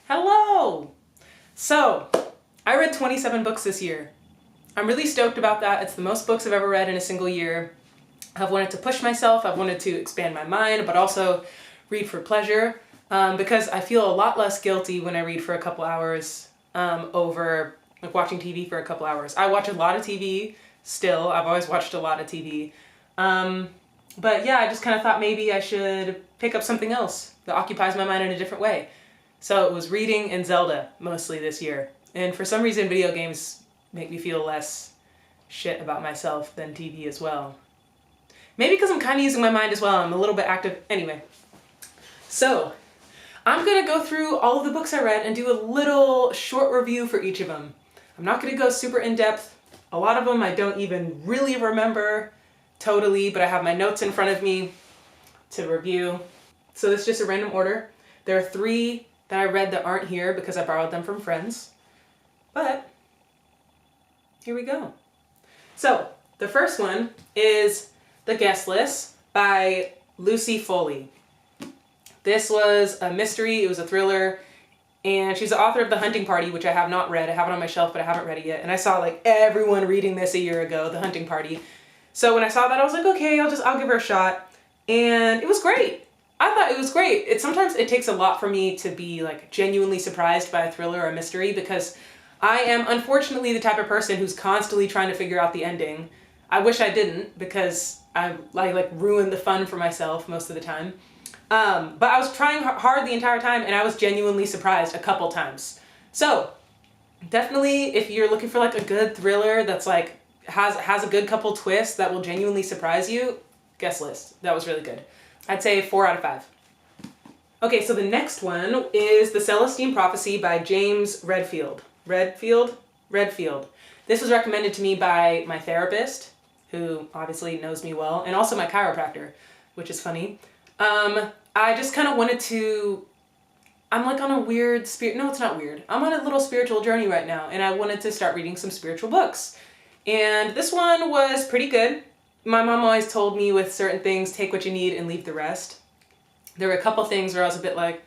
Hello! So, I read 27 books this year. I'm really stoked about that. It's the most books I've ever read in a single year. I've wanted to push myself, I've wanted to expand my mind, but also read for pleasure, because I feel a lot less guilty when I read for a couple hours over like watching TV for a couple hours. I watch a lot of TV still. I've always watched a lot of TV. But yeah, I just kind of thought maybe I should pick up something else that occupies my mind in a different way. So it was reading and Zelda mostly this year. And for some reason, video games make me feel less shit about myself than TV as well. Maybe because I'm kind of using my mind as well. I'm a little bit active. Anyway. So, I'm going to go through all of the books I read and do a little short review for each of them. I'm not going to go super in-depth. A lot of them I don't even really remember totally, but I have my notes in front of me to review. So this is just a random order. There are 3 that I read that aren't here because I borrowed them from friends. But, here we go. So, the first one is The Guest List by Lucy Foley. This was a mystery, it was a thriller, and she's the author of The Hunting Party, which I have not read. I have it on my shelf, but I haven't read it yet. And I saw like everyone reading this a year ago, The Hunting Party. So when I saw that, I was like, okay, I'll give her a shot. And it was great. I thought it was great. Sometimes it takes a lot for me to be like genuinely surprised by a thriller or a mystery, because I am unfortunately the type of person who's constantly trying to figure out the ending. I wish I didn't, because I like ruin the fun for myself most of the time. But I was trying hard the entire time, and I was genuinely surprised a couple times. So definitely if you're looking for like a good thriller that's like has a good couple twists that will genuinely surprise you, Guest List. That was really good. I'd say 4 out of 5. Okay, so the next one is The Celestine Prophecy by James Redfield. Redfield. This was recommended to me by my therapist, who obviously knows me well, and also my chiropractor, which is funny. I just kind of wanted to, I'm like on a weird no, it's not weird. I'm on a little spiritual journey right now, and I wanted to start reading some spiritual books. And this one was pretty good. My mom always told me with certain things, take what you need and leave the rest. There were a couple things where I was a bit like,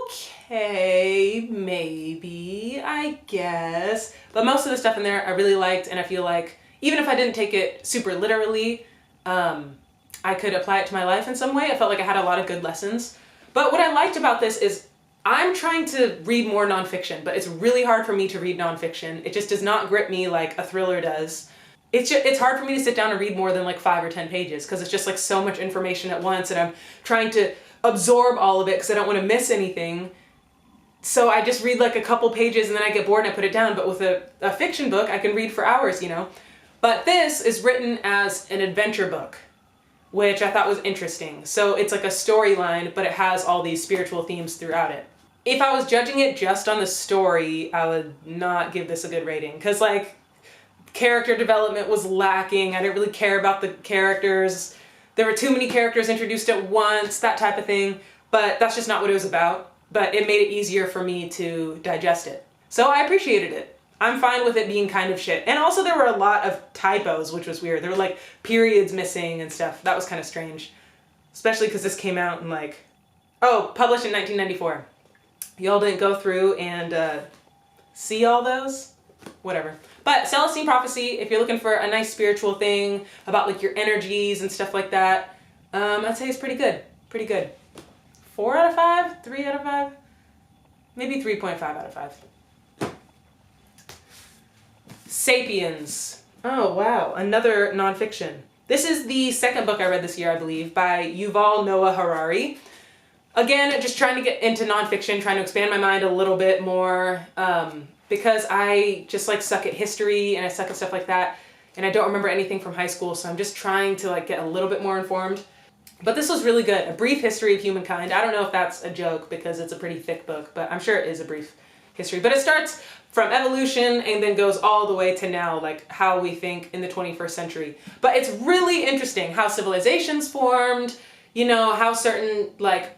okay, maybe, I guess. But most of the stuff in there I really liked, and I feel like even if I didn't take it super literally, I could apply it to my life in some way. I felt like I had a lot of good lessons. But what I liked about this is I'm trying to read more nonfiction, but it's really hard for me to read nonfiction. It just does not grip me like a thriller does. It's hard for me to sit down and read more than like 5 or 10 pages, because it's just like so much information at once, and I'm trying to absorb all of it because I don't want to miss anything. So I just read like a couple pages and then I get bored and I put it down. But with a fiction book, I can read for hours, you know. But this is written as an adventure book, which I thought was interesting. So it's like a storyline, but it has all these spiritual themes throughout it. If I was judging it just on the story, I would not give this a good rating, because like character development was lacking. I didn't really care about the characters. There were too many characters introduced at once, that type of thing. But that's just not what it was about. But it made it easier for me to digest it. So I appreciated it. I'm fine with it being kind of shit. And also there were a lot of typos, which was weird. There were like periods missing and stuff. That was kind of strange. Especially because this came out in like, published in 1994. Y'all didn't go through and see all those? Whatever. But Celestine Prophecy, if you're looking for a nice spiritual thing about like your energies and stuff like that, I'd say it's pretty good. Pretty good. 4 out of 5? 3 out of 5? Maybe 3.5 out of 5. Sapiens. Oh, wow. Another nonfiction. This is the second book I read this year, I believe, by Yuval Noah Harari. Again, just trying to get into nonfiction, trying to expand my mind a little bit more, because I just like suck at history and I suck at stuff like that, and I don't remember anything from high school, so I'm just trying to like get a little bit more informed. But this was really good. A Brief History of Humankind. I don't know if that's a joke because it's a pretty thick book, but I'm sure it is a brief history. But it starts from evolution and then goes all the way to now, like how we think in the 21st century. But it's really interesting how civilizations formed, you know, how certain like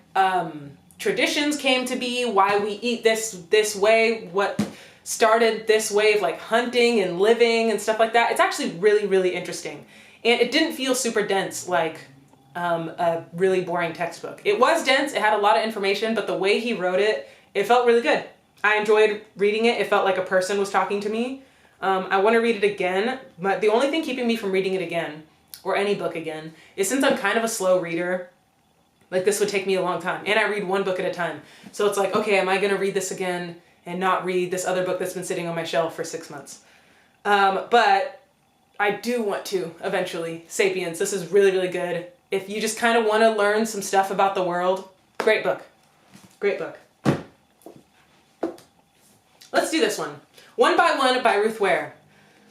traditions came to be, why we eat this way, what started this way of like hunting and living and stuff like that. It's actually really, really interesting. And it didn't feel super dense like a really boring textbook. It was dense, it had a lot of information, but the way he wrote it it felt really good. I enjoyed reading it. It felt like a person was talking to me. I want to read it again, but the only thing keeping me from reading it again, or any book again, is since I'm kind of a slow reader, like this would take me a long time, and I read one book at a time. So it's like, okay, am I going to read this again and not read this other book that's been sitting on my shelf for 6 months? But I do want to eventually. Sapiens, this is really, really good. If you just kind of want to learn some stuff about the world, great book. Great book. Let's do this one. One by One by Ruth Ware.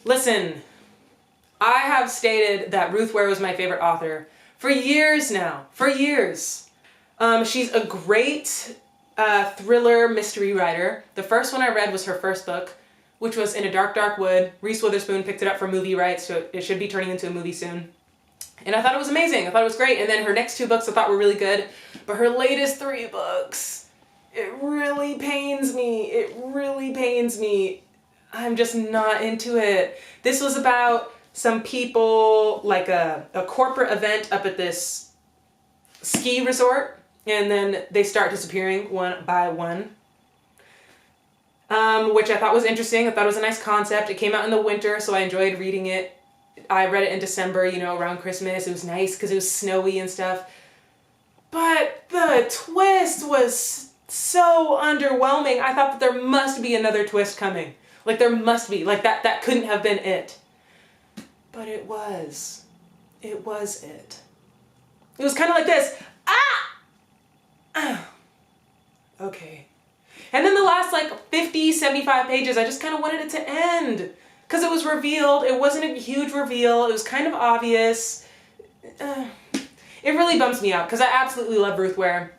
Listen, I have stated that Ruth Ware was my favorite author for years now. For years. She's a great thriller mystery writer. The first one I read was her first book, which was In a Dark, Dark Wood. Reese Witherspoon picked it up for movie rights, so it should be turning into a movie soon. And I thought it was amazing. I thought it was great. And then her next 2 books I thought were really good. But her latest 3 books, it really pains me. It really pains me. I'm just not into it. This was about some people, like a corporate event up at this ski resort. And then they start disappearing one by one. Which I thought was interesting. I thought it was a nice concept. It came out in the winter, so I enjoyed reading it. I read it in December, you know, around Christmas. It was nice because it was snowy and stuff. But the twist was so underwhelming. I thought that there must be another twist coming. Like there must be. Like that couldn't have been it. But it was. It was it. It was kind of like this. Okay. And then the last like 50, 75 pages, I just kind of wanted it to end. Because it was revealed. It wasn't a huge reveal. It was kind of obvious. It really bums me out because I absolutely love Ruth Ware.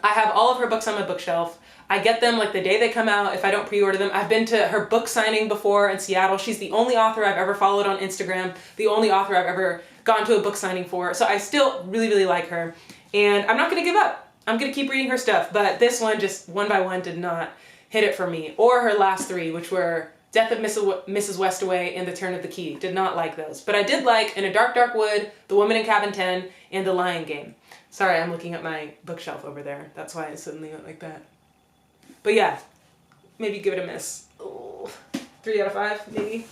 I have all of her books on my bookshelf. I get them like the day they come out if I don't pre-order them. I've been to her book signing before in Seattle. She's the only author I've ever followed on Instagram. The only author I've ever gone to a book signing for. So I still really, really like her. And I'm not going to give up. I'm going to keep reading her stuff. But this one, just one by one, did not hit it for me. Or her last 3, which were Death of Mrs. Westaway and The Turn of the Key. Did not like those. But I did like In a Dark, Dark Wood, The Woman in Cabin 10, and The Lion Game. Sorry, I'm looking at my bookshelf over there. That's why it suddenly went like that. But yeah, maybe give it a miss. Oh, 3 out of 5, maybe.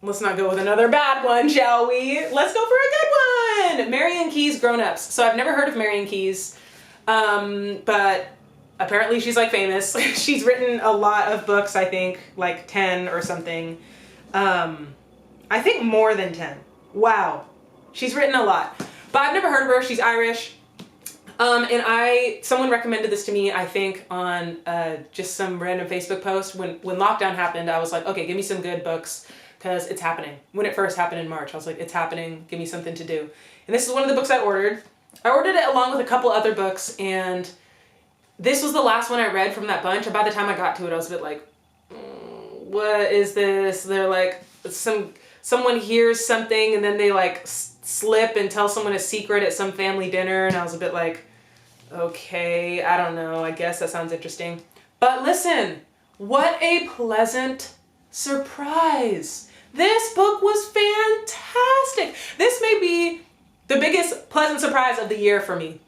Let's not go with another bad one, shall we? Let's go for a good one! Marian Keyes Grown Ups. So I've never heard of Marian Keyes, but apparently she's like famous. She's written a lot of books, I think, like 10 or something. I think more than 10. Wow. She's written a lot. But I've never heard of her. She's Irish. And someone recommended this to me, I think, on just some random Facebook post. When lockdown happened, I was like, okay, give me some good books, because it's happening. When it first happened in March, I was like, it's happening, give me something to do. And this is one of the books I ordered. I ordered it along with a couple other books, and this was the last one I read from that bunch. And by the time I got to it, I was a bit like, what is this? They're like, someone hears something, and then they like slip and tell someone a secret at some family dinner, and I was a bit like, okay, I don't know, I guess that sounds interesting. But listen, what a pleasant surprise. This book was fantastic. This may be the biggest pleasant surprise of the year for me.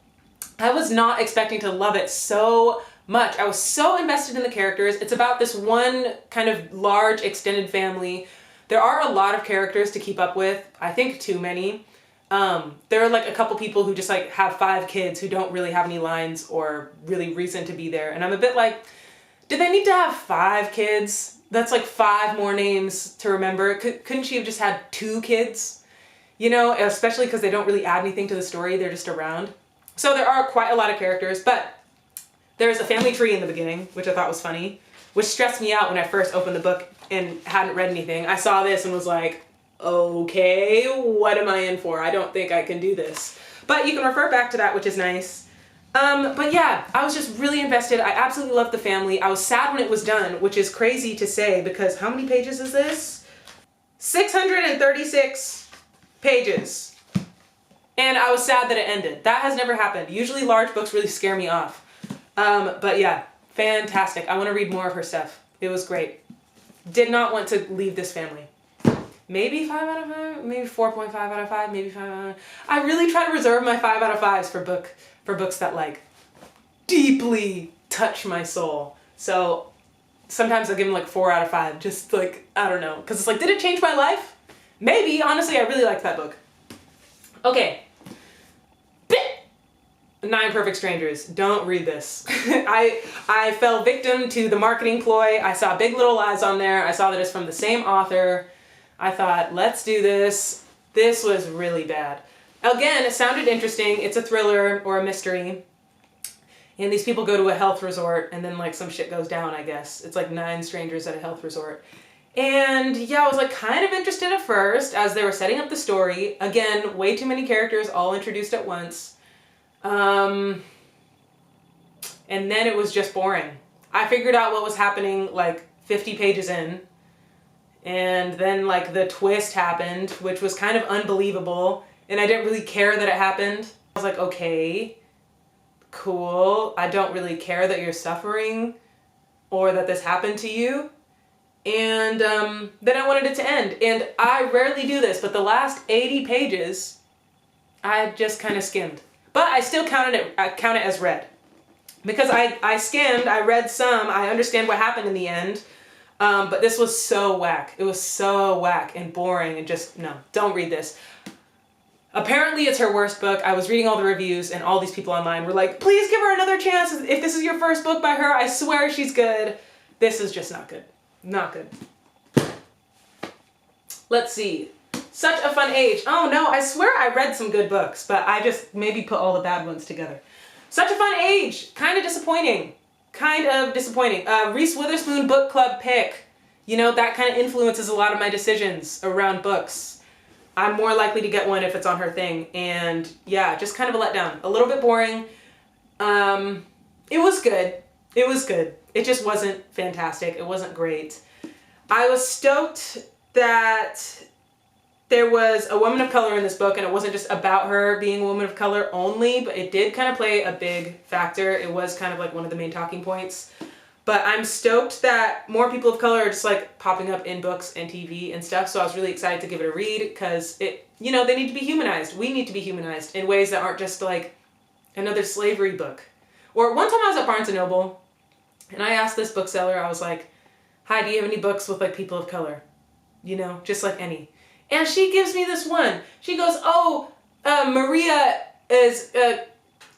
I was not expecting to love it so much. I was so invested in the characters. It's about this one kind of large extended family. There are a lot of characters to keep up with. I think too many. There are like a couple people who just like have 5 kids who don't really have any lines or really reason to be there. And I'm a bit like, did they need to have 5 kids? That's like 5 more names to remember. Couldn't she have just had 2 kids? You know, especially because they don't really add anything to the story. They're just around. So there are quite a lot of characters, but there's a family tree in the beginning, which I thought was funny, which stressed me out when I first opened the book and hadn't read anything. I saw this and was like, okay, what am I in for? I don't think I can do this. But you can refer back to that, which is nice. But yeah, I was just really invested. I absolutely loved the family. I was sad when it was done, which is crazy to say because how many pages is this? 636 pages. And I was sad that it ended. That has never happened. Usually large books really scare me off. But yeah, fantastic. I want to read more of her stuff. It was great. Did not want to leave this family. Maybe 5 out of 5, maybe 4.5 out of 5, maybe 5 out of 5. I really try to reserve my 5 out of 5s for books that like deeply touch my soul. So sometimes I'll give them like 4 out of 5. Just like, I don't know. Because it's like, did it change my life? Maybe. Honestly, I really liked that book. Okay. 9 Perfect Strangers. Don't read this. I fell victim to the marketing ploy. I saw Big Little Lies on there. I saw that it's from the same author. I thought, let's do this. This was really bad. Again, it sounded interesting. It's a thriller or a mystery. And these people go to a health resort and then like some shit goes down, I guess. It's like 9 strangers at a health resort. And yeah, I was like kind of interested at first as they were setting up the story. Again, way too many characters all introduced at once. And then it was just boring. I figured out what was happening like 50 pages in. And then like the twist happened, which was kind of unbelievable. And I didn't really care that it happened. I was like, okay, cool. I don't really care that you're suffering or that this happened to you. And then I wanted it to end. And I rarely do this, but the last 80 pages, I just kind of skimmed. But I still count it as read. Because I skimmed, I read some, I understand what happened in the end. But this was so whack. It was so whack and boring and just, no, don't read this. Apparently it's her worst book. I was reading all the reviews and all these people online were like, please give her another chance. If this is your first book by her, I swear she's good. This is just not good. Not good. Let's see. Such a Fun Age. Oh no, I swear I read some good books, but I just maybe put all the bad ones together. Such a Fun Age. Kind of disappointing. Kind of disappointing. Reese Witherspoon book club pick. You know, that kind of influences a lot of my decisions around books. I'm more likely to get one if it's on her thing. And yeah, just kind of a letdown. A little bit boring. It was good. It was good. It just wasn't fantastic. It wasn't great. I was stoked that there was a woman of color in this book, and it wasn't just about her being a woman of color only, but it did kind of play a big factor. It was kind of like one of the main talking points. But I'm stoked that more people of color are just like popping up in books and TV and stuff. So I was really excited to give it a read because it, you know, they need to be humanized. We need to be humanized in ways that aren't just like another slavery book. Or one time I was at Barnes & Noble and I asked this bookseller, I was like, hi, do you have any books with like people of color? You know, just like any. And she gives me this one. She goes, oh, Maria is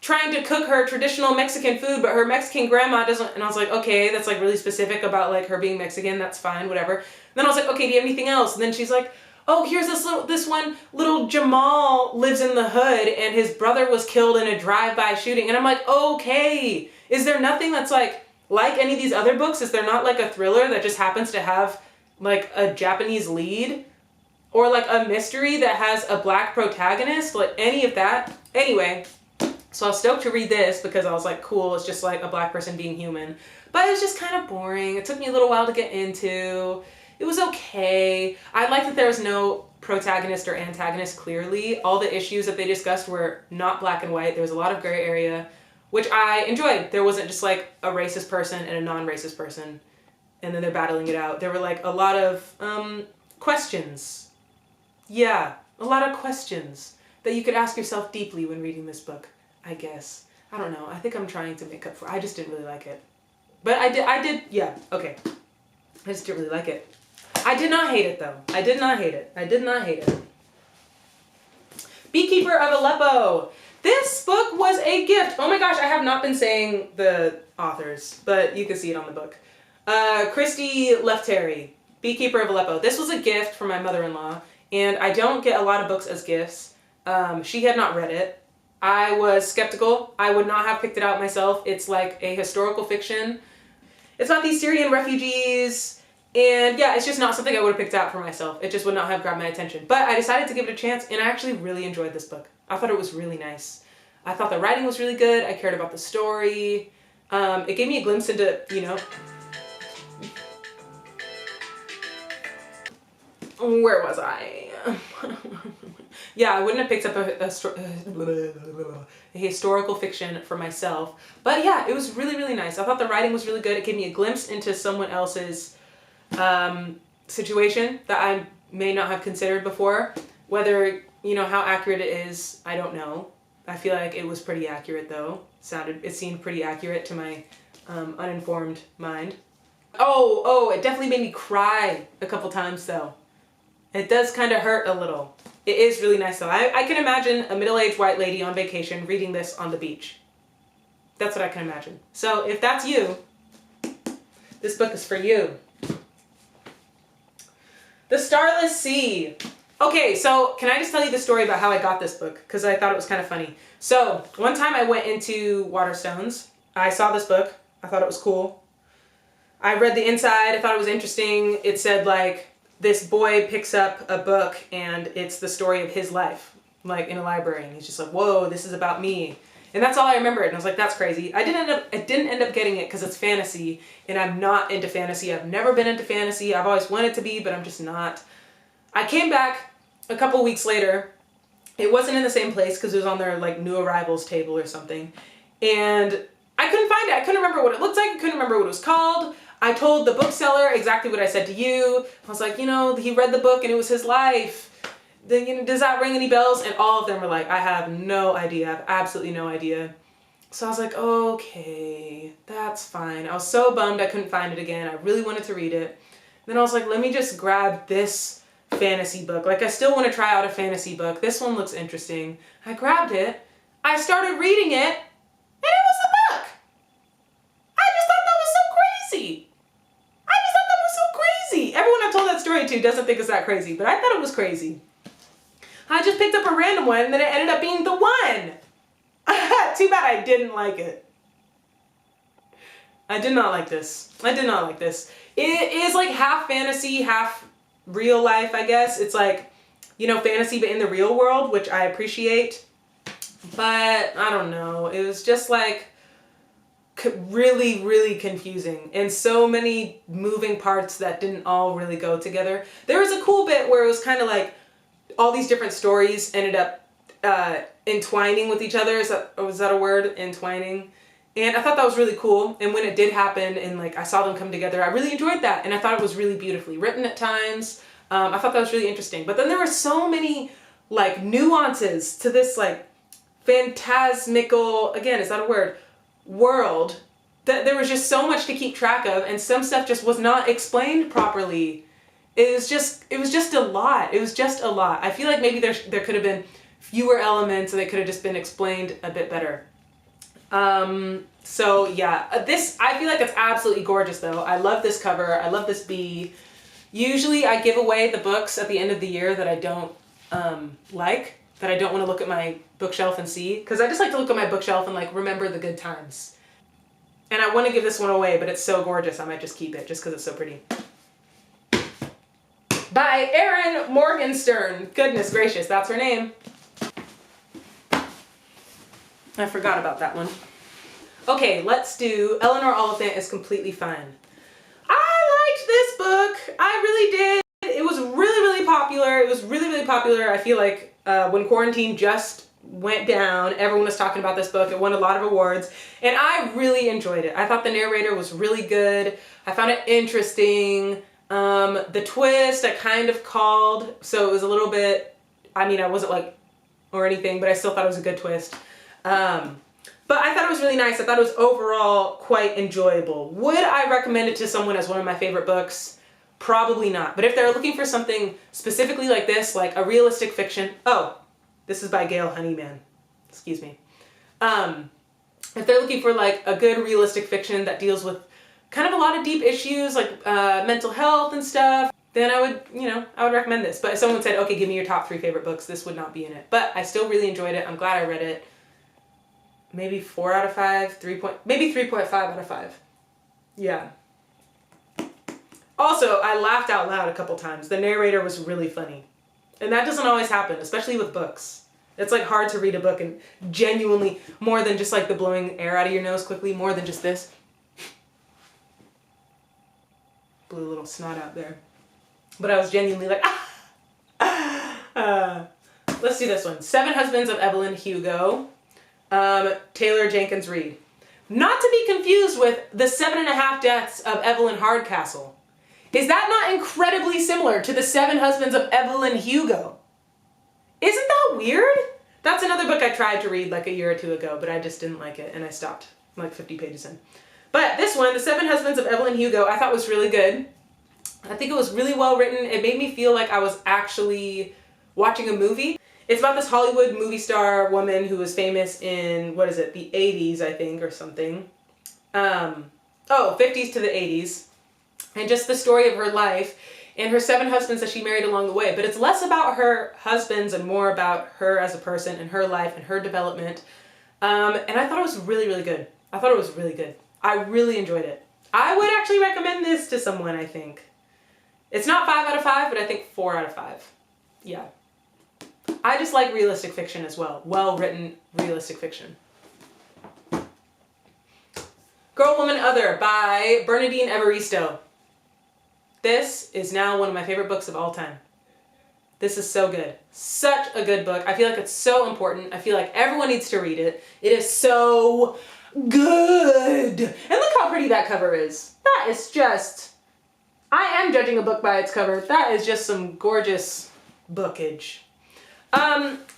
trying to cook her traditional Mexican food, but her Mexican grandma doesn't. And I was like, okay, that's like really specific about like her being Mexican. That's fine, whatever. And then I was like, okay, do you have anything else? And then she's like, oh, here's this one little Jamal lives in the hood and his brother was killed in a drive-by shooting. And I'm like, okay, is there nothing that's like any of these other books? Is there not like a thriller that just happens to have like a Japanese lead? Or like a mystery that has a black protagonist? Like any of that? Anyway, so I was stoked to read this because I was like, cool, it's just like a black person being human. But it was just kind of boring. It took me a little while to get into. It was okay. I like that there was no protagonist or antagonist clearly. All the issues that they discussed were not black and white. There was a lot of gray area, which I enjoyed. There wasn't just like a racist person and a non-racist person, and then they're battling it out. There were like a lot of questions. Yeah, a lot of questions that you could ask yourself deeply when reading this book, I guess. I don't know. I think I'm trying to make up for it. I just didn't really like it. But I did, yeah, okay. I just didn't really like it. I did not hate it, though. I did not hate it. I did not hate it. Beekeper of Aleppo. This book was a gift. Oh my gosh, I have not been saying the authors, but you can see it on the book. Christy Lefteri, Beekeper of Aleppo. This was a gift from my mother-in-law. And I don't get a lot of books as gifts. She had not read it. I was skeptical. I would not have picked it out myself. It's like a historical fiction. It's about these Syrian refugees. And yeah, it's just not something I would have picked out for myself. It just would not have grabbed my attention. But I decided to give it a chance, and I actually really enjoyed this book. I thought it was really nice. I thought the writing was really good. I cared about the story. It gave me a glimpse into, you know, where was I? Yeah, I wouldn't have picked up a historical fiction for myself. But yeah, it was really, really nice. I thought the writing was really good. It gave me a glimpse into someone else's situation that I may not have considered before. Whether, you know, how accurate it is, I don't know. I feel like it was pretty accurate though. It seemed pretty accurate to my uninformed mind. Oh, it definitely made me cry a couple times though. It does kind of hurt a little. It is really nice though. I can imagine a middle-aged white lady on vacation reading this on the beach. That's what I can imagine. So if that's you, this book is for you. The Starless Sea. Okay, so can I just tell you the story about how I got this book? Because I thought it was kind of funny. So one time I went into Waterstones. I saw this book. I thought it was cool. I read the inside. I thought it was interesting. It said like, this boy picks up a book and it's the story of his life, like in a library. And he's just like, whoa, this is about me. And that's all I remembered. And I was like, that's crazy. I didn't end up getting it because it's fantasy and I'm not into fantasy. I've never been into fantasy. I've always wanted to be, but I'm just not. I came back a couple weeks later. It wasn't in the same place because it was on their like new arrivals table or something. And I couldn't find it. I couldn't remember what it looked like. I couldn't remember what it was called. I told the bookseller exactly what I said to you. I was like, he read the book and it was his life. Then, does that ring any bells? And all of them were like, I have no idea. I have absolutely no idea. So I was like, okay, that's fine. I was so bummed I couldn't find it again. I really wanted to read it. Then I was like, let me just grab this fantasy book. Like, I still want to try out a fantasy book. This one looks interesting. I grabbed it. I started reading it. And it was the book. I just thought that was so crazy. Everyone I've told that story to doesn't think it's that crazy, but I thought it was crazy. I just picked up a random one and then it ended up being the one. Too bad I didn't like it. I did not like this. It is like half fantasy, half real life, I guess. It's like, fantasy but in the real world, which I appreciate. But I don't know. It was just like really, really confusing and so many moving parts that didn't all really go together. There was a cool bit where it was kind of like all these different stories ended up entwining with each other. Was that a word? Entwining. And I thought that was really cool. And when it did happen and like I saw them come together, I really enjoyed that. And I thought it was really beautifully written at times. I thought that was really interesting. But then there were so many like nuances to this like phantasmical, again, is that a word? World, that there was just so much to keep track of and some stuff just was not explained properly. It was just a lot. I feel like maybe there could have been fewer elements and they could have just been explained a bit better. So yeah, this, I feel like it's absolutely gorgeous though. I love this cover. I love this bee. Usually I give away the books at the end of the year that I don't that I don't want to look at my bookshelf and see, because I just like to look at my bookshelf and like remember the good times. And I want to give this one away, but it's so gorgeous I might just keep it just because it's so pretty. By Erin Morgenstern. Goodness gracious, that's her name. I forgot about that one. Okay, let's do Eleanor Oliphant is Completely Fine. I liked this book. I really did. It was really, really popular. I feel like when quarantine just went down, everyone was talking about this book. It won a lot of awards and I really enjoyed it. I thought the narrator was really good. I found it interesting. The twist I kind of called, so it was a little bit, I wasn't like, or anything, but I still thought it was a good twist. But I thought it was really nice. I thought it was overall quite enjoyable. Would I recommend it to someone as one of my favorite books? Probably not. But if they're looking for something specifically like this, like a realistic fiction, this is by Gail Honeyman. Excuse me. If they're looking for like a good realistic fiction that deals with kind of a lot of deep issues like mental health and stuff, then I would recommend this. But if someone said, okay, give me your top 3 favorite books, this would not be in it. But I still really enjoyed it. I'm glad I read it. Maybe 4 out of 5, maybe 3.5 out of 5. Yeah. Also, I laughed out loud a couple times. The narrator was really funny. And that doesn't always happen, especially with books. It's like hard to read a book and genuinely, more than just like the blowing air out of your nose quickly, more than just this. Blew a little snot out there. But I was genuinely like, let's do this one. 7 Husbands of Evelyn, Hugo. Taylor Jenkins Reid. Not to be confused with The 7.5 Deaths of Evelyn Hardcastle. Is that not incredibly similar to The 7 Husbands of Evelyn Hugo? Isn't that weird? That's another book I tried to read like a year or two ago, but I just didn't like it, and I stopped like 50 pages in. But this one, The Seven Husbands of Evelyn Hugo, I thought was really good. I think it was really well written. It made me feel like I was actually watching a movie. It's about this Hollywood movie star woman who was famous in, what is it, the 80s, I think, or something. 50s to the 80s. And just the story of her life and her 7 husbands that she married along the way. But it's less about her husbands and more about her as a person and her life and her development. And I thought it was really, really good. I thought it was really good. I really enjoyed it. I would actually recommend this to someone, I think. It's not 5 out of 5, but I think 4 out of 5. Yeah. I just like realistic fiction as well. Well-written realistic fiction. Girl, Woman, Other by Bernardine Evaristo. This is now one of my favorite books of all time. This is so good. Such a good book. I feel like it's so important. I feel like everyone needs to read it. It is so good. And look how pretty that cover is. That is just... I am judging a book by its cover. That is just some gorgeous bookage.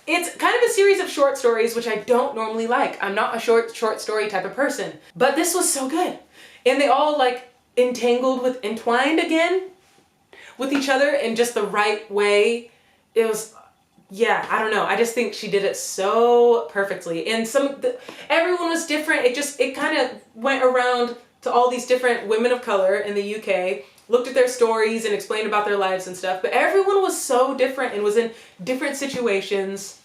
It's kind of a series of short stories, which I don't normally like. I'm not a short story type of person. But this was so good. And they all like entwined again with each other in just the right way. It was, yeah, I don't know. I just think she did it so perfectly. And everyone was different. It kind of went around to all these different women of color in the UK, looked at their stories and explained about their lives and stuff. But everyone was so different and was in different situations,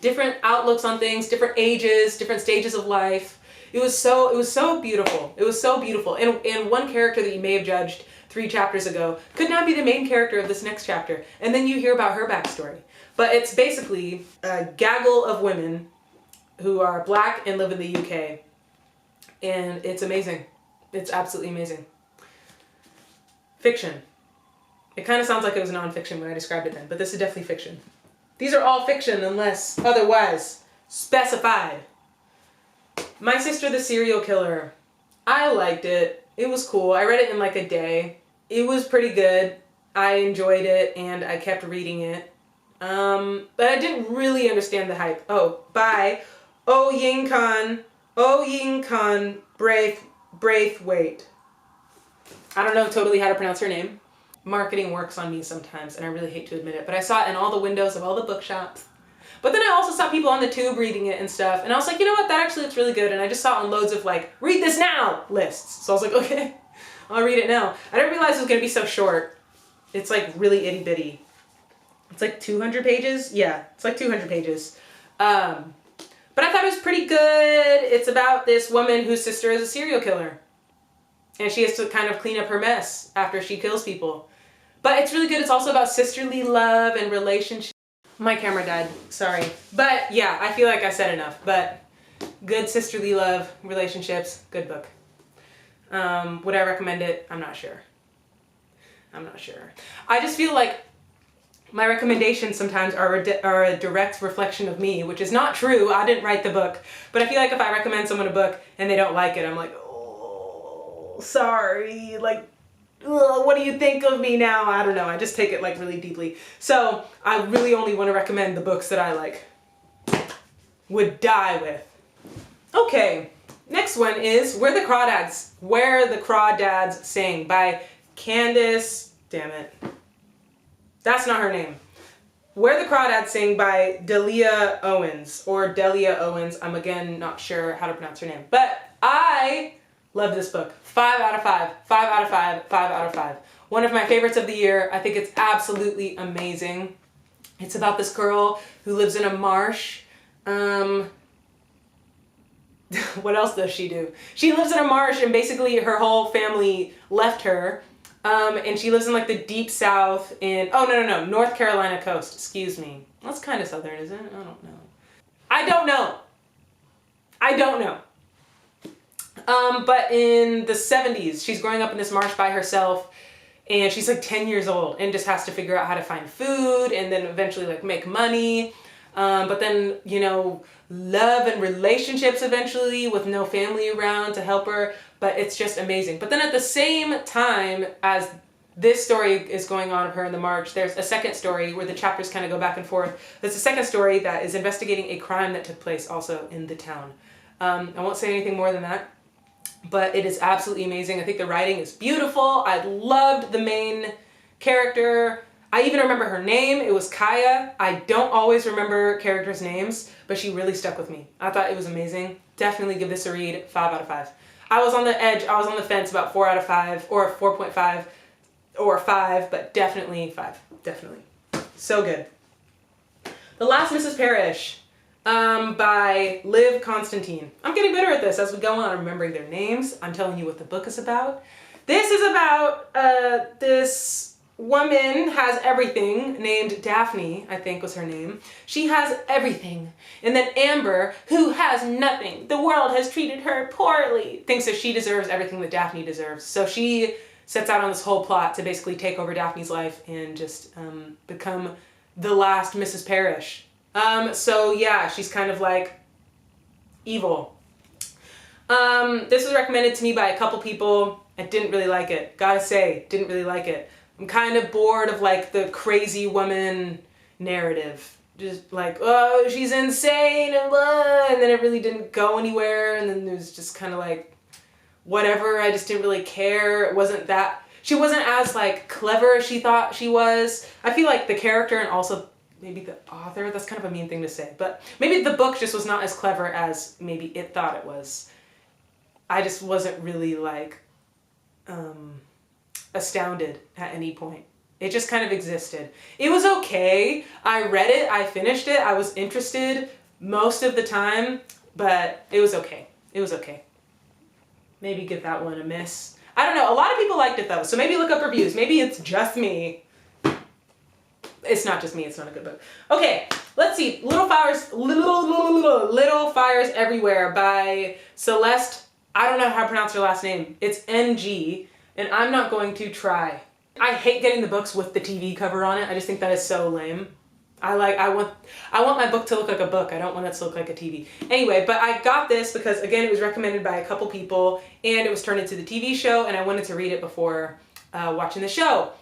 different outlooks on things, different ages, different stages of life. It was so beautiful. It was so beautiful. And one character that you may have judged 3 chapters ago could now be the main character of this next chapter. And then you hear about her backstory. But it's basically a gaggle of women who are black and live in the UK. And it's amazing. It's absolutely amazing. Fiction. It kind of sounds like it was nonfiction when I described it then, but this is definitely fiction. These are all fiction unless otherwise specified. My Sister the Serial Killer. I liked it. It was cool. I read it in like a day. It was pretty good. I enjoyed it and I kept reading it. But I didn't really understand the hype. Oh, by Oyinkan Braithwaite. I don't know totally how to pronounce her name. Marketing works on me sometimes and I really hate to admit it, but I saw it in all the windows of all the bookshops. But then I also saw people on the tube reading it and stuff, and I was like, you know what, that actually looks really good, and I just saw it on loads of like, read this now lists. So I was like, okay, I'll read it now. I didn't realize it was gonna be so short. It's like really itty bitty. It's like 200 pages? Yeah, it's like 200 pages. But I thought it was pretty good. It's about this woman whose sister is a serial killer. And she has to kind of clean up her mess after she kills people. But it's really good. It's also about sisterly love and relationships. My camera died, sorry. But yeah, I feel like I said enough. But good sisterly love, relationships, good book. Would I recommend it? I'm not sure. I just feel like my recommendations sometimes are a direct reflection of me, which is not true. I didn't write the book. But I feel like if I recommend someone a book and they don't like it, I'm like, oh, sorry. Like, ugh, what do you think of me now? I don't know. I just take it like really deeply. So I really only want to recommend the books that I like would die with. Okay, next one is Where the Crawdads Sing by Candace, damn it. That's not her name. Where the Crawdads Sing by Delia Owens, or Delia Owens. I'm again not sure how to pronounce her name. But I love this book. 5 out of 5. 5 out of 5. 5 out of 5. One of my favorites of the year. I think it's absolutely amazing. It's about this girl who lives in a marsh. What else does she do? She lives in a marsh and basically her whole family left her. And she lives in like the deep south in, no, North Carolina coast, excuse me. That's kind of southern, isn't it? I don't know. But in the 70s, she's growing up in this marsh by herself and she's like 10 years old and just has to figure out how to find food and then eventually like make money. But then, you know, love and relationships eventually with no family around to help her. But it's just amazing. But then at the same time as this story is going on of her in the march. There's a second story where the chapters kind of go back and forth. There's a second story that is investigating a crime that took place also in the town. I won't say anything more than that, but it is absolutely amazing. I think the writing is beautiful. I loved the main character. I even remember her name. It was Kaya. I don't always remember characters' names, but she really stuck with me. I thought it was amazing. Definitely give this a read. 5 out of 5. I was on the edge. I was on the fence about 4 out of 5 or 4.5 or 5, but definitely 5. Definitely. So good. The Last Mrs. Parrish by Liv Constantine. I'm getting better at this as we go on. I'm remembering their names. I'm telling you what the book is about. This is about this woman has everything, named Daphne, I think was her name. She has everything. And then Amber, who has nothing, the world has treated her poorly, thinks that she deserves everything that Daphne deserves. So she sets out on this whole plot to basically take over Daphne's life and just become the last Mrs. Parrish. So yeah, she's kind of like evil. This was recommended to me by a couple people. I didn't really like it. Gotta say, didn't really like it. I'm kind of bored of like the crazy woman narrative. Just like, oh, she's insane and blah, and then it really didn't go anywhere, and then it was just kind of like, whatever, I just didn't really care. It wasn't that, she wasn't as like clever as she thought she was. I feel like the character and also maybe the author, that's kind of a mean thing to say, but maybe the book just was not as clever as maybe it thought it was. I just wasn't really like, astounded at any point. It just kind of existed. It was okay. I read it, I finished it, I was interested most of the time, but it was okay. It was okay. Maybe give that one a miss. I don't know, a lot of people liked it though, so maybe look up reviews. Maybe it's just me. It's not just me, it's not a good book. Okay, let's see. Little Fires Everywhere by Celeste. I don't know how to pronounce her last name. It's NG. And I'm not going to try. I hate getting the books with the TV cover on it. I just think that is so lame. I want my book to look like a book. I don't want it to look like a TV. Anyway, but I got this because, again, it was recommended by a couple people, and it was turned into the TV show, and I wanted to read it before watching the show.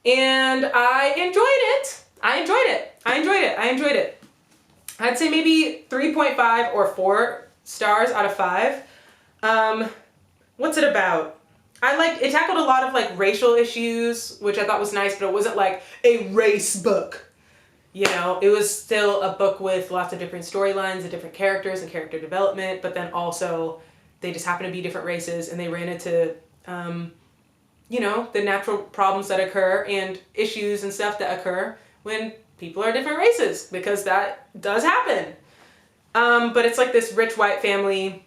And I enjoyed it. I enjoyed it. I'd say maybe 3.5 or 4 stars out of 5. What's it about? It tackled a lot of like racial issues, which I thought was nice, but it wasn't like a race book. You know, it was still a book with lots of different storylines and different characters and character development, but then also they just happen to be different races and they ran into, you know, the natural problems that occur and issues and stuff that occur when people are different races, because that does happen. But it's like this rich white family,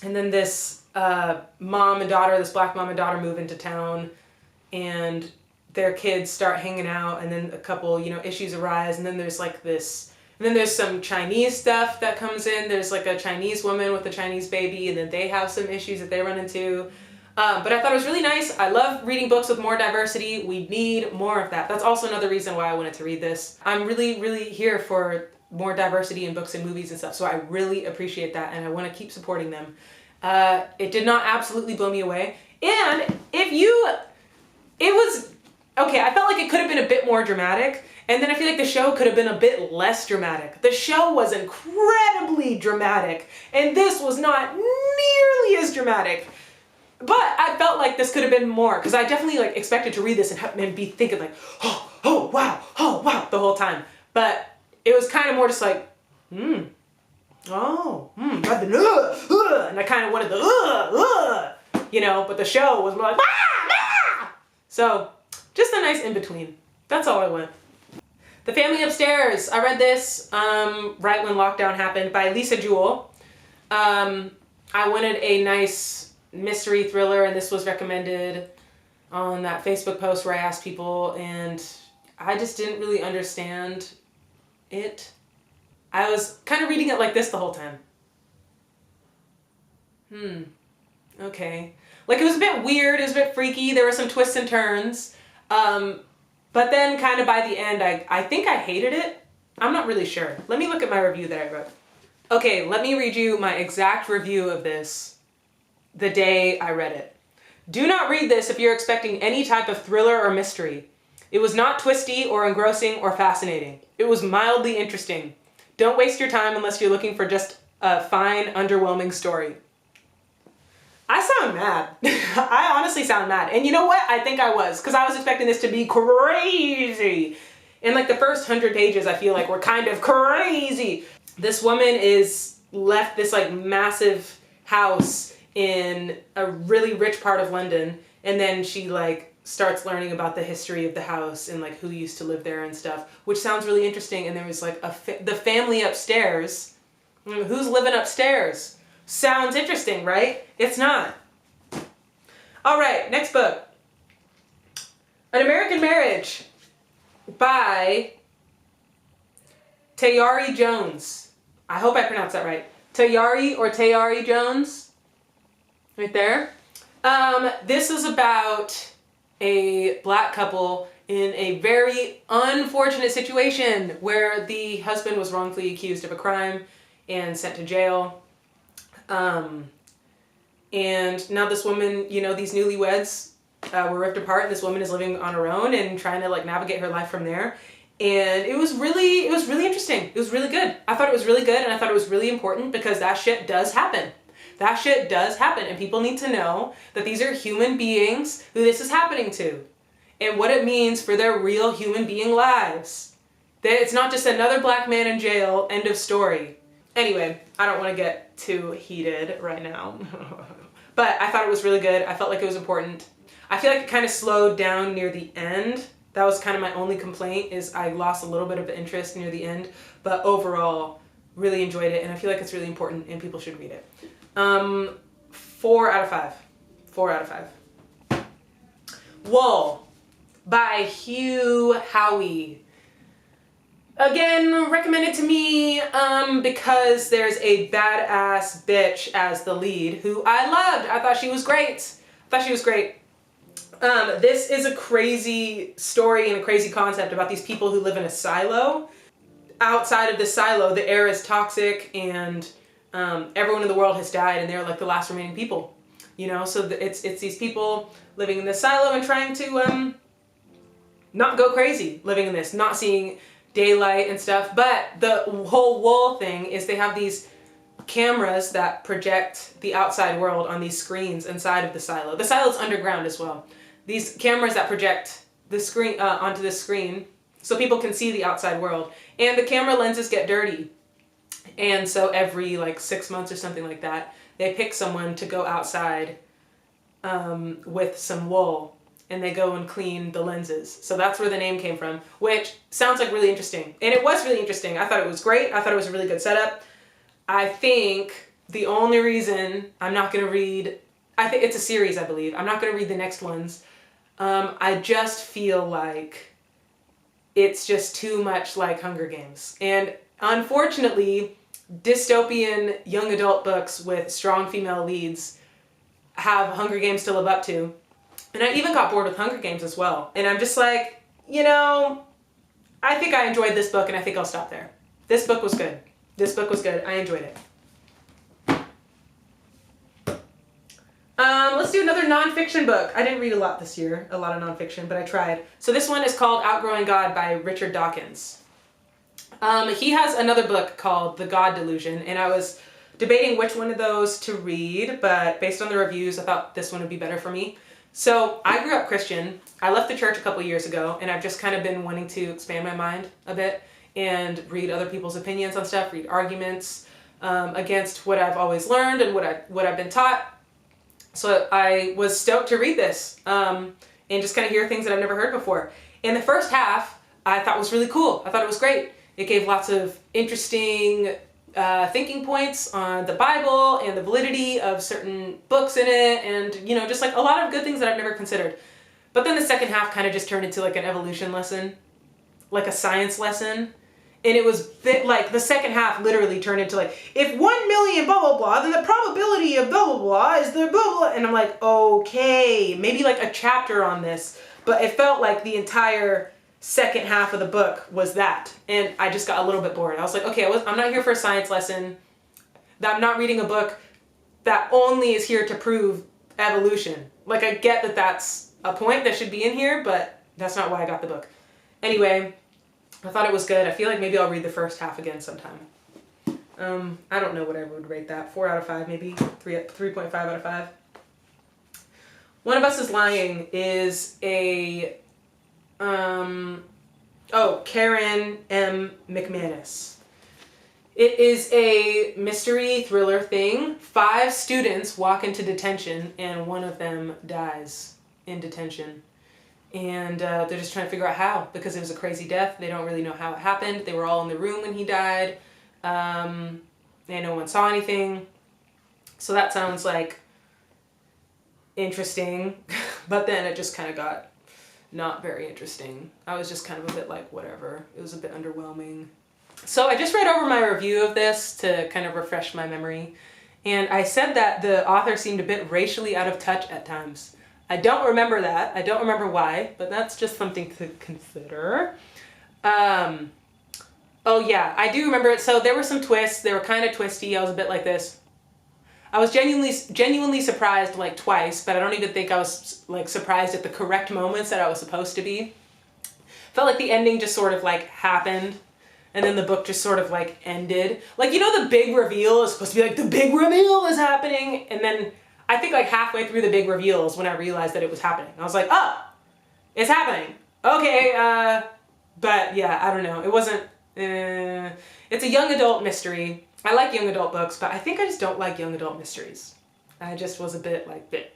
and then this mom and daughter, this black mom and daughter move into town, and their kids start hanging out, and then a couple, you know, issues arise, and then there's like this, and then there's some Chinese stuff that comes in. There's like a Chinese woman with a Chinese baby, and then they have some issues that they run into. But I thought it was really nice. I love reading books with more diversity. We need more of that. That's also another reason why I wanted to read this. I'm really, really here for more diversity in books and movies and stuff, so I really appreciate that, and I want to keep supporting them. It did not absolutely blow me away. And okay, I felt like it could have been a bit more dramatic, and then I feel like the show could have been a bit less dramatic. The show was incredibly dramatic, and this was not nearly as dramatic. But I felt like this could have been more, because I definitely like expected to read this and be thinking like, oh wow, the whole time. But it was kind of more just like, and I kind of wanted the, you know, but the show was more like, So, just a nice in-between. That's all I want. The Family Upstairs. I read this right when lockdown happened by Lisa Jewell. I wanted a nice mystery thriller, and this was recommended on that Facebook post where I asked people, and I just didn't really understand it. I was kind of reading it like this the whole time. Okay. Like, it was a bit weird, it was a bit freaky, there were some twists and turns, but then kind of by the end, I think I hated it. I'm not really sure. Let me look at my review that I wrote. Okay, let me read you my exact review of this the day I read it. Do not read this if you're expecting any type of thriller or mystery. It was not twisty or engrossing or fascinating. It was mildly interesting. Don't waste your time unless you're looking for just a fine, underwhelming story. I sound mad. I honestly sound mad. And you know what? I think I was, because I was expecting this to be crazy. And like the first 100 pages, I feel like were kind of crazy. This woman is left this like massive house in a really rich part of London. And then she like starts learning about the history of the house and like who used to live there and stuff, which sounds really interesting. And there was like the family upstairs. Who's living upstairs? Sounds interesting, right? It's not. All right, next book. An American Marriage by Tayari Jones. I hope I pronounced that right. Tayari Jones. Right there. This is about a black couple in a very unfortunate situation where the husband was wrongfully accused of a crime and sent to jail. And now this woman, you know, these newlyweds were ripped apart, and this woman is living on her own and trying to like navigate her life from there. And it was really interesting. It was really good. I thought it was really good, and I thought it was really important because that shit does happen. That shit does happen, and people need to know that these are human beings who this is happening to and what it means for their real human being lives. That it's not just another black man in jail, end of story. Anyway, I don't want to get too heated right now. But I thought it was really good. I felt like it was important. I feel like it kind of slowed down near the end. That was kind of my only complaint, is I lost a little bit of interest near the end. But overall, really enjoyed it, and I feel like it's really important and people should read it. 4 out of 5. 4 out of 5. Wool by Hugh Howey. Again, recommended to me because there's a badass bitch as the lead who I loved. I thought she was great. This is a crazy story and a crazy concept about these people who live in a silo. Outside of the silo, the air is toxic and everyone in the world has died and they're like the last remaining people. You know, so it's these people living in this silo and trying to not go crazy living in this, not seeing daylight and stuff. But the whole wool thing is they have these cameras that project the outside world on these screens inside of the silo. The silo's underground as well. These cameras that project the screen onto the screen so people can see the outside world. And the camera lenses get dirty. And so every like 6 months or something like that, they pick someone to go outside with some wool, and they go and clean the lenses. So that's where the name came from, which sounds like really interesting. And it was really interesting. I thought it was great. I thought it was a really good setup. I think the only reason I'm not going to read, I think it's a series, I believe. I'm not going to read the next ones. I just feel like it's just too much like Hunger Games. And unfortunately, dystopian young adult books with strong female leads have Hunger Games to live up to. And I even got bored with Hunger Games as well. And I'm just like, you know, I think I enjoyed this book and I think I'll stop there. This book was good. I enjoyed it. Let's do another nonfiction book. I didn't read a lot this year, a lot of nonfiction, but I tried. So this one is called Outgrowing God by Richard Dawkins. He has another book called The God Delusion, and I was debating which one of those to read, but based on the reviews, I thought this one would be better for me. So I grew up Christian. I left the church a couple years ago, and I've just kind of been wanting to expand my mind a bit and read other people's opinions on stuff, read arguments against what I've always learned and what I've been taught. So I was stoked to read this and just kind of hear things that I've never heard before. And the first half I thought was really cool. I thought it was great. It gave lots of interesting thinking points on the Bible and the validity of certain books in it, and you know, just like a lot of good things that I've never considered. But then the second half kind of just turned into like an evolution lesson, like a science lesson. And it was like the second half literally turned into like, if 1 million blah blah blah, then the probability of blah blah blah is the blah blah. And I'm like, okay, maybe like a chapter on this. But it felt like the entire second half of the book was that. And I just got a little bit bored. I was like, okay, I'm not here for a science lesson. I'm not reading a book that only is here to prove evolution. Like, I get that that's a point that should be in here, but that's not why I got the book. Anyway, I thought it was good. I feel like maybe I'll read the first half again sometime. I don't know what I would rate that. 4 out of 5, maybe 3.5 out of 5. One of Us is Lying is a, Karen M. McManus. It is a mystery thriller thing. 5 students walk into detention and one of them dies in detention. And they're just trying to figure out how, because it was a crazy death. They don't really know how it happened. They were all in the room when he died. And no one saw anything. So that sounds like interesting, but then it just kind of got not very interesting. I was just kind of a bit like, whatever. It was a bit underwhelming. So I just read over my review of this to kind of refresh my memory. And I said that the author seemed a bit racially out of touch at times. I don't remember that. I don't remember why, but that's just something to consider. Oh yeah, I do remember it. So there were some twists. They were kind of twisty. I was a bit like this. I was genuinely surprised like twice, but I don't even think I was like surprised at the correct moments that I was supposed to be. Felt like the ending just sort of like happened, and then the book just sort of like ended. Like, you know, the big reveal is supposed to be like, the big reveal is happening, and then I think like halfway through the big reveal is when I realized that it was happening. I was like, oh, it's happening. Okay, but yeah, I don't know. It wasn't, it's a young adult mystery. I like young adult books, but I think I just don't like young adult mysteries. I just was a bit like,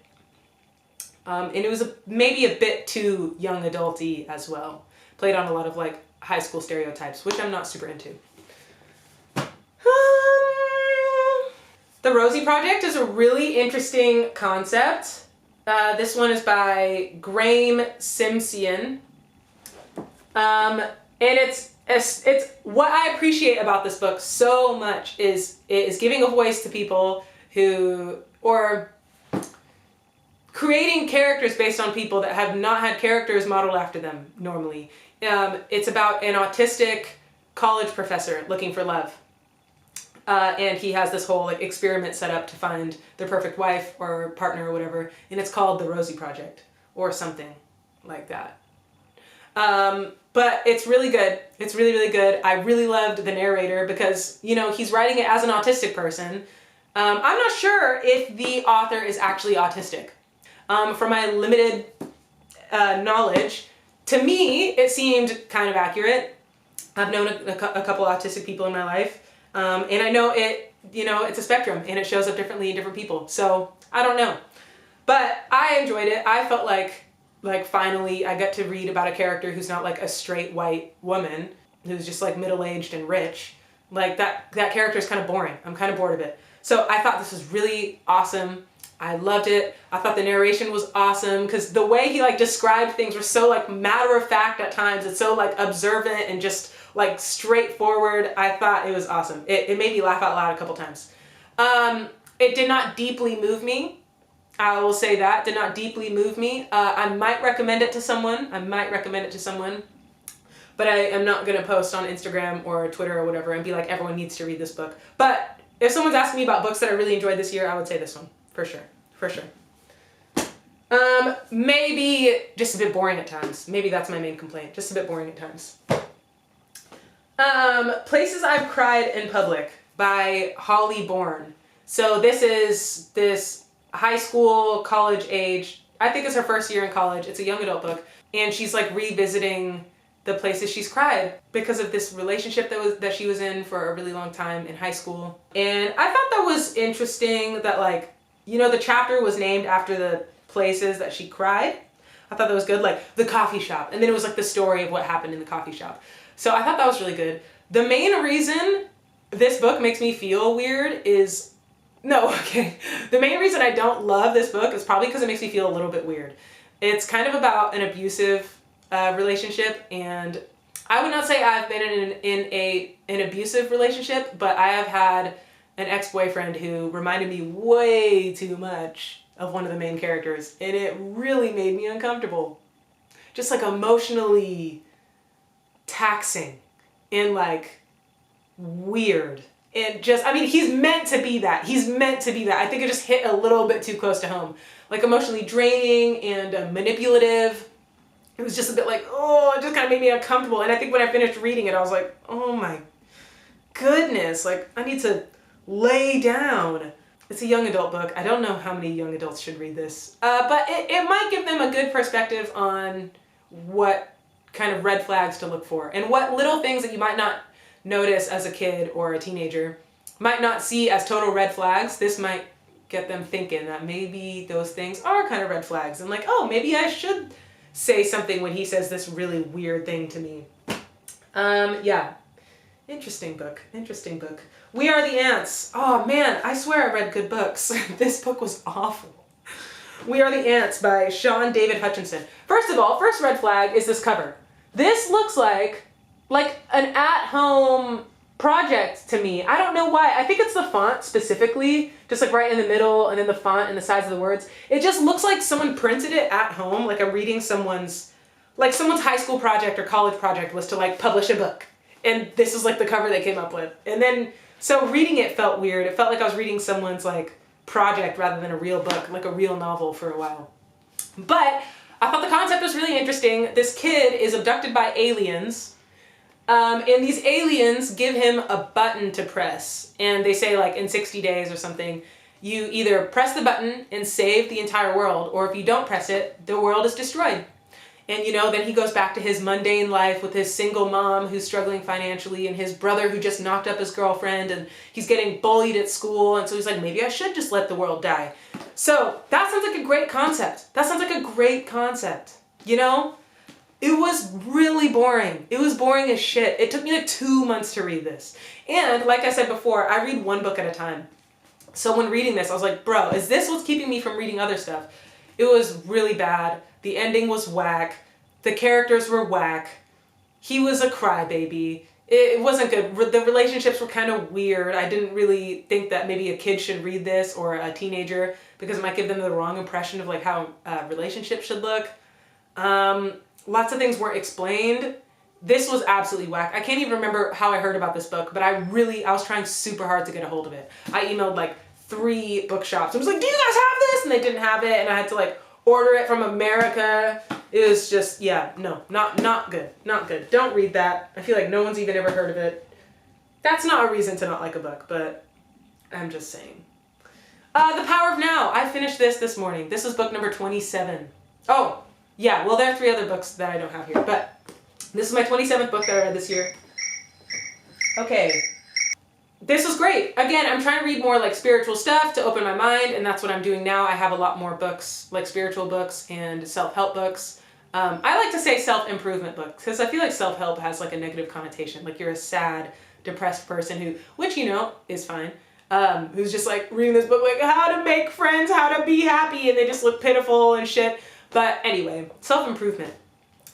and it was maybe a bit too young adult-y as well. Played on a lot of like high school stereotypes, which I'm not super into. The Rosie Project is a really interesting concept. This one is by Graham Simpson. And it's what I appreciate about this book so much is giving a voice to people or creating characters based on people that have not had characters modeled after them normally. It's about an autistic college professor looking for love. And he has this whole like experiment set up to find the perfect wife or partner or whatever, and it's called the Rosie Project or something like that. But it's really good. It's really, really good. I really loved the narrator because, you know, he's writing it as an autistic person. I'm not sure if the author is actually autistic. From my limited knowledge, to me, it seemed kind of accurate. I've known a couple autistic people in my life. And I know it's a spectrum and it shows up differently in different people. So I don't know, but I enjoyed it. I felt like finally I got to read about a character who's not like a straight white woman who's just like middle-aged and rich. Like that character is kind of boring. I'm kind of bored of it. So I thought this was really awesome. I loved it. I thought the narration was awesome because the way he like described things were so like matter of fact at times. It's so like observant and just like straightforward. I thought it was awesome. It made me laugh out loud a couple times. It did not deeply move me. I will say that. Did not deeply move me. I might recommend it to someone. But I am not going to post on Instagram or Twitter or whatever and be like, everyone needs to read this book. But if someone's asking me about books that I really enjoyed this year, I would say this one. For sure. For sure. Maybe just a bit boring at times. Maybe that's my main complaint. Just a bit boring at times. Places I've Cried in Public by Holly Bourne. So this is this high school, college age, I think it's her first year in college. It's a young adult book. And she's like revisiting the places she's cried because of this relationship that she was in for a really long time in high school. And I thought that was interesting that like, you know, the chapter was named after the places that she cried. I thought that was good, like the coffee shop. And then it was like the story of what happened in the coffee shop. So I thought that was really good. The main reason this book makes me feel weird is, the main reason I don't love this book is probably because it makes me feel a little bit weird. It's kind of about an abusive relationship, and I would not say I've been in an abusive relationship, but I have had an ex-boyfriend who reminded me way too much of one of the main characters, and it really made me uncomfortable. Just like emotionally taxing and like weird. And just, I mean, he's meant to be that. He's meant to be that. I think it just hit a little bit too close to home. Like emotionally draining and manipulative. It was just a bit like, oh, it just kind of made me uncomfortable. And I think when I finished reading it, I was like, oh my goodness, like I need to lay down. It's a young adult book. I don't know how many young adults should read this, but it might give them a good perspective on what kind of red flags to look for and what little things that you might not notice as a kid or a teenager might not see as total red flags. This might get them thinking that maybe those things are kind of red flags and like, oh, maybe I should say something when he says this really weird thing to me. Yeah. Interesting book. Interesting book. We Are the Ants. Oh man, I swear I read good books. This book was awful. We Are the Ants by Sean David Hutchinson. First of all, first red flag is this cover. This looks like an at-home project to me. I don't know why. I think it's the font specifically, just like right in the middle and then the font and the size of the words. It just looks like someone printed it at home, like I'm reading someone's high school project or college project was to like publish a book. And this is like the cover they came up with. And then, so reading it felt weird. It felt like I was reading someone's like project rather than a real book, like a real novel for a while. But I thought the concept was really interesting. This kid is abducted by aliens. And these aliens give him a button to press. And they say like in 60 days or something, you either press the button and save the entire world, or if you don't press it, the world is destroyed. And, you know, then he goes back to his mundane life with his single mom who's struggling financially and his brother who just knocked up his girlfriend and he's getting bullied at school. And so he's like, maybe I should just let the world die. So that sounds like a great concept. That sounds like a great concept. You know, it was really boring. It was boring as shit. It took me like 2 months to read this. And like I said before, I read one book at a time. So when reading this, I was like, bro, is this what's keeping me from reading other stuff? It was really bad. The ending was whack. The characters were whack. He was a crybaby. It wasn't good. The relationships were kind of weird. I didn't really think that maybe a kid should read this or a teenager because it might give them the wrong impression of like how relationships should look. Lots of things weren't explained. This was absolutely whack. I can't even remember how I heard about this book, but I was trying super hard to get a hold of it. I emailed like 3 bookshops. I was like, do you guys have this? And they didn't have it. And I had to like order it from America. It was just, yeah, no, not good. Not good. Don't read that. I feel like no one's even ever heard of it. That's not a reason to not like a book, but I'm just saying. The Power of Now. I finished this morning. This is book number 27. Oh, yeah, well, there are 3 other books that I don't have here, but this is my 27th book that I read this year. Okay. This was great. Again, I'm trying to read more like spiritual stuff to open my mind, and that's what I'm doing now. I have a lot more books, like spiritual books and self-help books. I like to say self-improvement books because I feel like self-help has like a negative connotation. Like you're a sad, depressed person which you know is fine, who's just like reading this book like how to make friends, how to be happy, and they just look pitiful and shit. But anyway, self-improvement.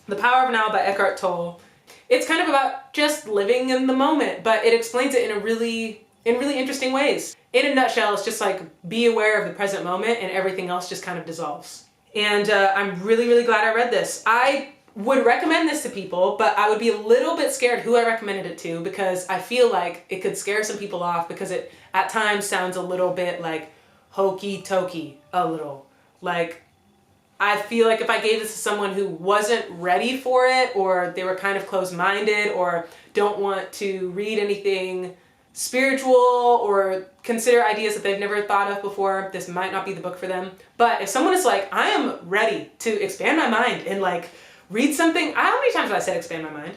The Power of Now by Eckhart Tolle. It's kind of about just living in the moment, but it explains it in really interesting ways. In a nutshell, it's just like be aware of the present moment and everything else just kind of dissolves. And I'm really, really glad I read this. I would recommend this to people, but I would be a little bit scared who I recommended it to because I feel like it could scare some people off because it at times sounds a little bit like hokey-tokey, a little. Like, I feel like if I gave this to someone who wasn't ready for it or they were kind of closed-minded or don't want to read anything spiritual or consider ideas that they've never thought of before, this might not be the book for them. But if someone is like, I am ready to expand my mind and like read something, how many times have I said expand my mind?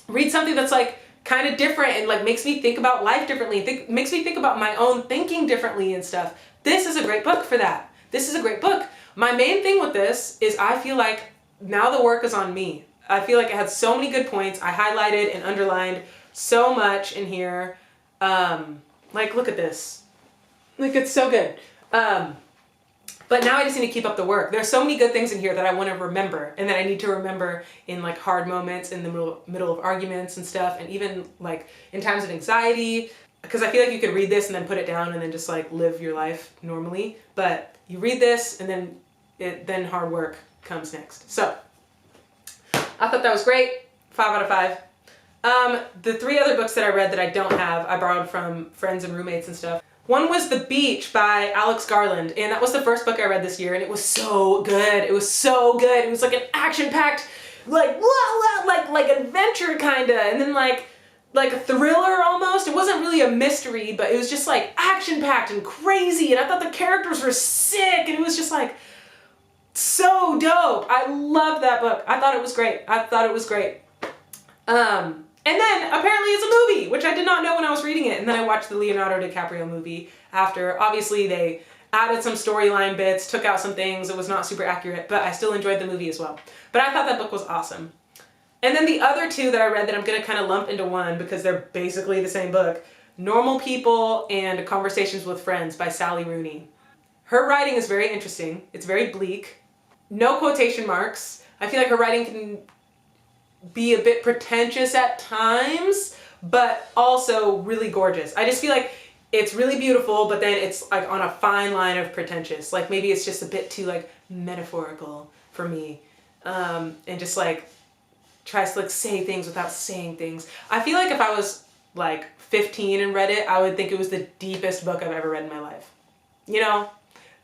Read something that's like kind of different and like makes me think about life differently, makes me think about my own thinking differently and stuff. This is a great book for that. This is a great book. My main thing with this is I feel like now the work is on me. I feel like it had so many good points. I highlighted and underlined so much in here. Like, look at this. Like, it's so good. But now I just need to keep up the work. There's so many good things in here that I want to remember and that I need to remember in like hard moments, in the middle of arguments and stuff, and even like in times of anxiety. Because I feel like you could read this and then put it down and then just like live your life normally. But you read this and then hard work comes next. So I thought that was great. 5 out of 5. The 3 other books that I read that I don't have, I borrowed from friends and roommates and stuff. One was The Beach by Alex Garland, and that was the first book I read this year, and it was so good. It was so good. It was like an action-packed, like, like adventure kinda, and then like a thriller almost. It wasn't really a mystery, but it was just like action-packed and crazy, and I thought the characters were sick, and it was just like so dope. I loved that book. I thought it was great. And then apparently it's a movie, which I did not know when I was reading it. And then I watched the Leonardo DiCaprio movie after. Obviously they added some storyline bits, took out some things. It was not super accurate, but I still enjoyed the movie as well. But I thought that book was awesome. And then the other 2 that I read that I'm going to kind of lump into one because they're basically the same book, Normal People and Conversations with Friends by Sally Rooney. Her writing is very interesting. It's very bleak. No quotation marks. I feel like her writing can be a bit pretentious at times, but also really gorgeous. I just feel like it's really beautiful, but then it's like on a fine line of pretentious. Like maybe it's just a bit too like metaphorical for me. And just like tries to like say things without saying things. I feel like if I was like 15 and read it, I would think it was the deepest book I've ever read in my life. You know?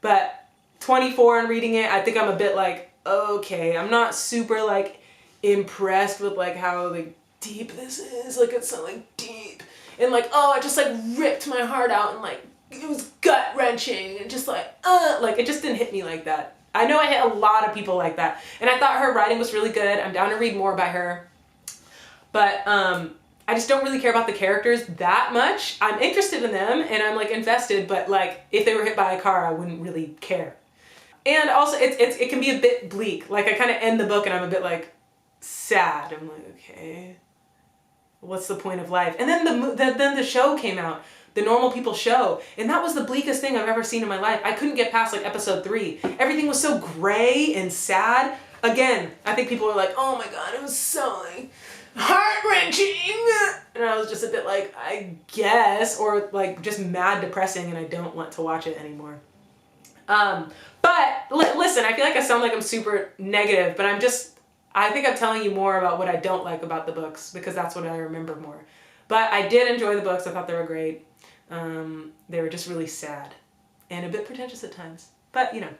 But 24 and reading it, I think I'm a bit like, okay, I'm not super like impressed with like how like deep this is. Like it's so like deep and like, oh, it just like ripped my heart out and like it was gut wrenching and just like it just didn't hit me like that. I know I hit a lot of people like that, and I thought her writing was really good. I'm down to read more by her, but I just don't really care about the characters that much. I'm interested in them and I'm like invested, but like if they were hit by a car, I wouldn't really care. And also it can be a bit bleak. Like I kind of end the book and I'm a bit like sad. I'm like, okay, what's the point of life? And then then the show came out, the Normal People show, and that was the bleakest thing I've ever seen in my life. I couldn't get past like episode 3. Everything was so gray and sad. Again, I think people were like, oh my god, it was so like heart-wrenching, and I was just a bit like, I guess, or like just mad depressing, and I don't want to watch it anymore. But listen, I feel like I sound like I'm super negative, but I think I'm telling you more about what I don't like about the books because that's what I remember more. But I did enjoy the books. I thought they were great. They were just really sad and a bit pretentious at times, but you know.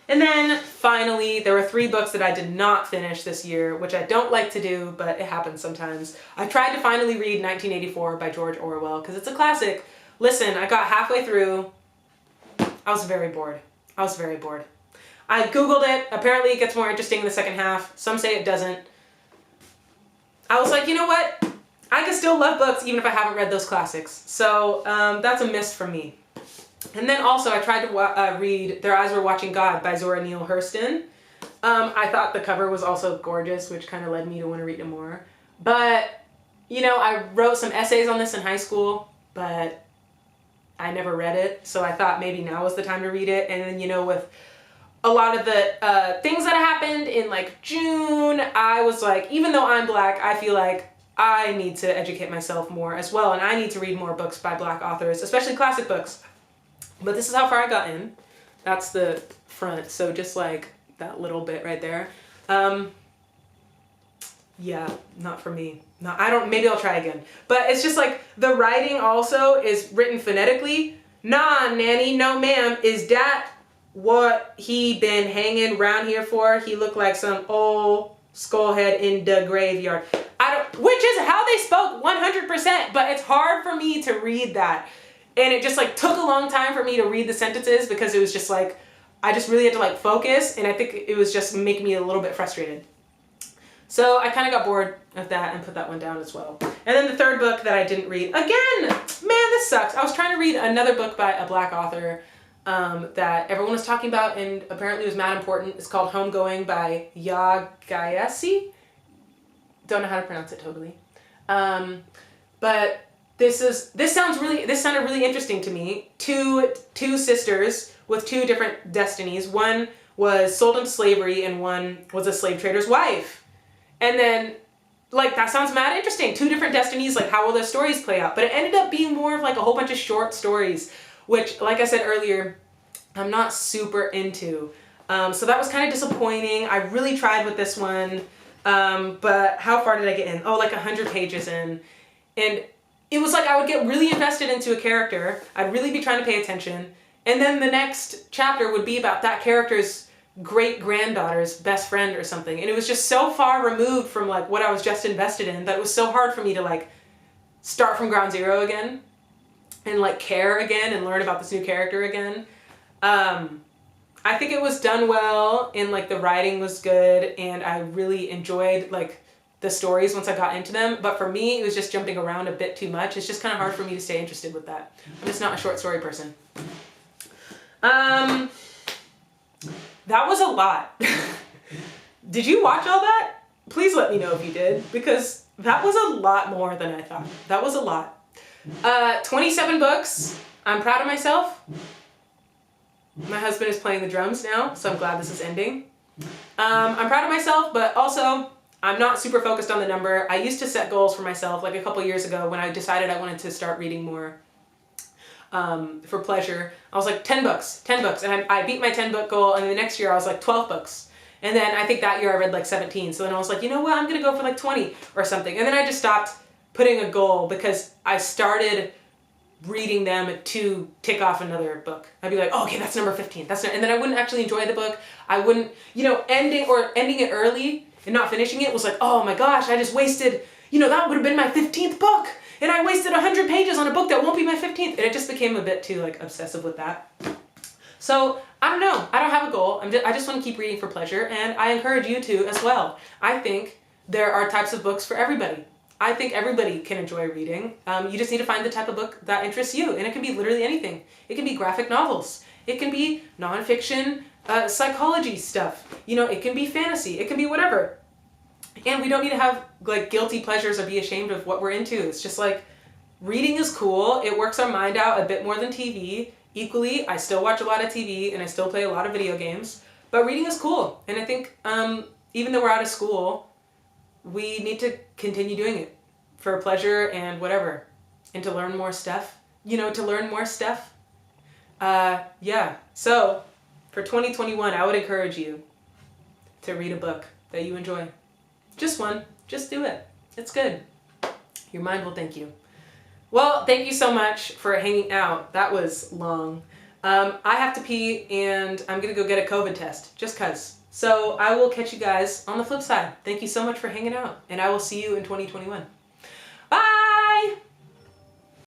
And then finally, there were 3 books that I did not finish this year, which I don't like to do, but it happens sometimes. I tried to finally read 1984 by George Orwell because it's a classic. Listen, I got halfway through. I was very bored. I Googled it. Apparently it gets more interesting in the second half. Some say it doesn't. I was like, you know what? I can still love books even if I haven't read those classics. So that's a miss for me. And then also I tried to read Their Eyes Were Watching God by Zora Neale Hurston. I thought the cover was also gorgeous, which kind of led me to want to read it more. But, you know, I wrote some essays on this in high school, but I never read it. So I thought maybe now was the time to read it. And then, you know, with a lot of the things that happened in like June, I was like, even though I'm Black, I feel like I need to educate myself more as well. And I need to read more books by Black authors, especially classic books. But this is how far I got in. That's the front. So just like that little bit right there. Yeah, not for me. No, maybe I'll try again. But it's just like the writing also is written phonetically. Nah, nanny, no ma'am. Is that what he been hanging around here for? He looked like some old skullhead in the graveyard. Which is how they spoke 100%, but it's hard for me to read that. And it just like took a long time for me to read the sentences because it was just like, I just really had to like focus, and I think it was just making me a little bit frustrated. So I kind of got bored of that and put that one down as well. And then the third book that I didn't read, again, man, this sucks. I was trying to read another book by a Black author that everyone was talking about and apparently was mad important. It's called Homegoing by Ya Gyasi. Don't know how to pronounce it totally. But this sounded really interesting to me. Two sisters with 2 different destinies. One was sold into slavery and one was a slave trader's wife. And then, like, that sounds mad interesting. 2 different destinies, like, how will those stories play out? But it ended up being more of, like, a whole bunch of short stories, which, like I said earlier, I'm not super into. So that was kind of disappointing. I really tried with this one. But how far did I get in? Oh, like 100 pages in. And it was like I would get really invested into a character. I'd really be trying to pay attention. And then the next chapter would be about that character's great-granddaughter's best friend or something. And it was just so far removed from like what I was just invested in that it was so hard for me to like start from ground zero again and like care again and learn about this new character again. I think it was done well and like the writing was good and I really enjoyed like the stories once I got into them. But for me, it was just jumping around a bit too much. It's just kind of hard for me to stay interested with that. I'm just not a short story person. That was a lot. Did you watch all that? Please let me know if you did, because that was a lot more than I thought. That was a lot. 27 books. I'm proud of myself. My husband is playing the drums now, so I'm glad this is ending. I'm proud of myself, but also I'm not super focused on the number. I used to set goals for myself like a couple years ago when I decided I wanted to start reading more for pleasure. I was like 10 books, and I beat my 10 book goal, and the next year I was like 12 books. And then I think that year I read like 17. So then I was like, you know what, I'm gonna go for like 20 or something. And then I just stopped putting a goal because I started reading them to tick off another book. I'd be like, oh, okay, that's number 15. And then I wouldn't actually enjoy the book. I wouldn't, ending it early and not finishing it was like, oh my gosh, I just wasted, that would have been my 15th book. And I wasted 100 pages on a book that won't be my 15th. And it just became a bit too like obsessive with that. So I don't know. I don't have a goal. I just want to keep reading for pleasure. And I encourage you to as well. I think there are types of books for everybody. I think everybody can enjoy reading. You just need to find the type of book that interests you. And it can be literally anything. It can be graphic novels. It can be nonfiction, psychology stuff. It can be fantasy. It can be whatever. And we don't need to have like guilty pleasures or be ashamed of what we're into. It's just like reading is cool. It works our mind out a bit more than TV. Equally, I still watch a lot of TV and I still play a lot of video games. But reading is cool. And I think even though we're out of school, we need to continue doing it for pleasure and whatever. And to learn more stuff. Yeah. So for 2021, I would encourage you to read a book that you enjoy. Just one. Just do it. It's good. Your mind will thank you. Well, thank you so much for hanging out. That was long. I have to pee and I'm going to go get a COVID test just 'cause. So I will catch you guys on the flip side. Thank you so much for hanging out and I will see you in 2021.